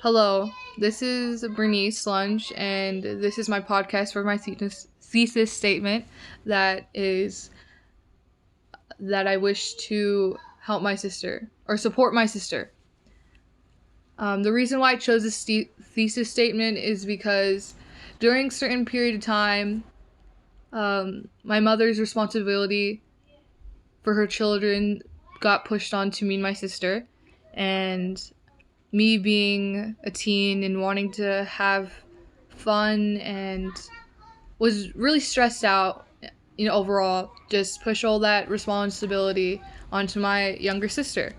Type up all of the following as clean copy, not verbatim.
Hello, this is Bernice Lunge, and this is my podcast for my thesis statement that is that I wish to help my sister or support my sister. The reason why I chose this thesis statement is because during a certain period of time, my mother's responsibility for her children got pushed onto me and my sister, and me being a teen and wanting to have fun and was really stressed out, overall, just push all that responsibility onto my younger sister.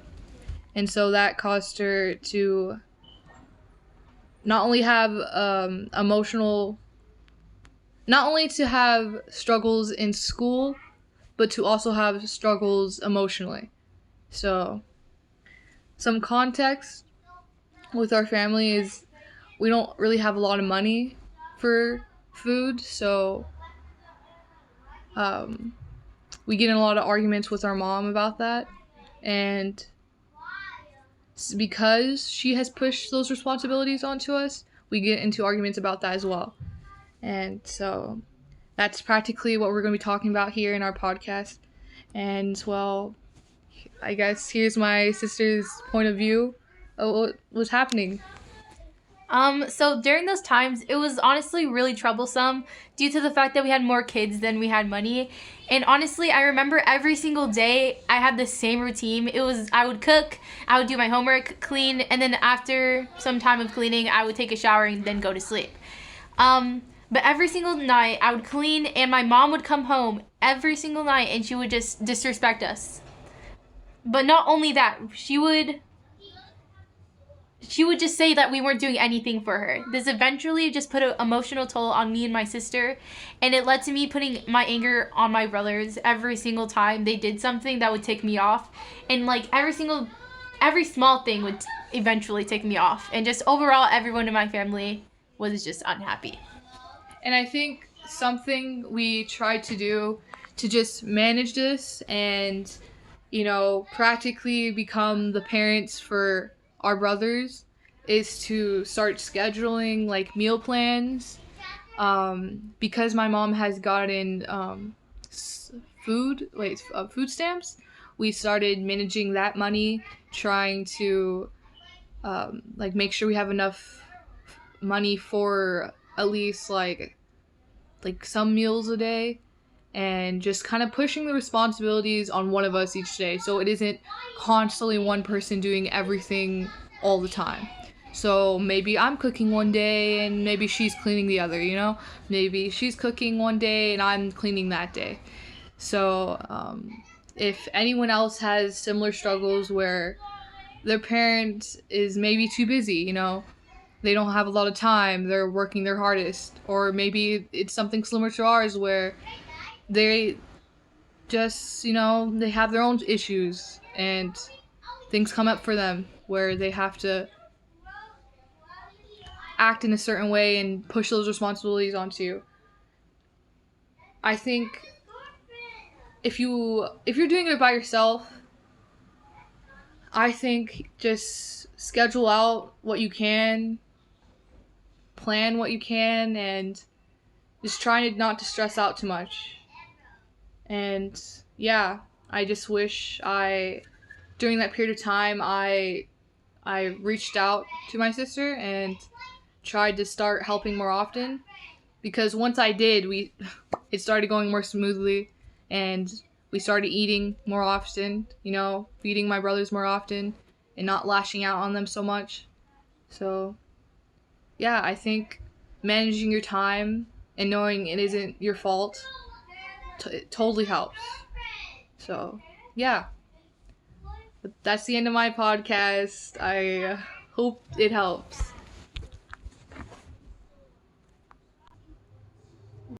And so that caused her to not only have not only to have struggles in school, but to also have struggles emotionally. So, some context with our family is we don't really have a lot of money for food, so um, we get in a lot of arguments with our mom about that. And because she has pushed those responsibilities onto us, we get into arguments about that as well. And so that's practically what we're going to be talking about here in our podcast. And well, I guess here's my sister's point of view of what was happening. So during those times, it was honestly really troublesome due to the fact that we had more kids than we had money. And honestly, I remember every single day I had the same routine. I would cook, I would do my homework, clean, and then after some time of cleaning, I would take a shower and then go to sleep. But every single night I would clean and my mom would come home every single night and she would just disrespect us. But not only that, she would just say that we weren't doing anything for her. This eventually just put an emotional toll on me and my sister, and it led to me putting my anger on my brothers every single time they did something that would tick me off. And like every small thing would eventually tick me off. And just overall, everyone in my family was just unhappy. And I think something we tried to do to just manage this and, practically become the parents for our brothers is to start scheduling like meal plans. Because my mom has gotten food stamps, we started managing that money, trying to like make sure we have enough money for at least like some meals a day, and just kind of pushing the responsibilities on one of us each day so it isn't constantly one person doing everything all the time. So maybe I'm cooking one day and maybe she's cleaning the other, maybe she's cooking one day and I'm cleaning that day. So if anyone else has similar struggles where their parent is maybe too busy, they don't have a lot of time, they're working their hardest, or maybe it's something similar to ours where they just, they have their own issues and things come up for them where they have to act in a certain way and push those responsibilities onto you. I think if you're doing it by yourself, I think just schedule out what you can, plan what you can, and just try not to stress out too much. And yeah, I just wish during that period of time, I reached out to my sister and tried to start helping more often, because once I did, it started going more smoothly, and we started eating more often, feeding my brothers more often and not lashing out on them so much. So, yeah, I think managing your time and knowing it isn't your fault it totally helps. So, yeah. But that's the end of my podcast. I hope it helps.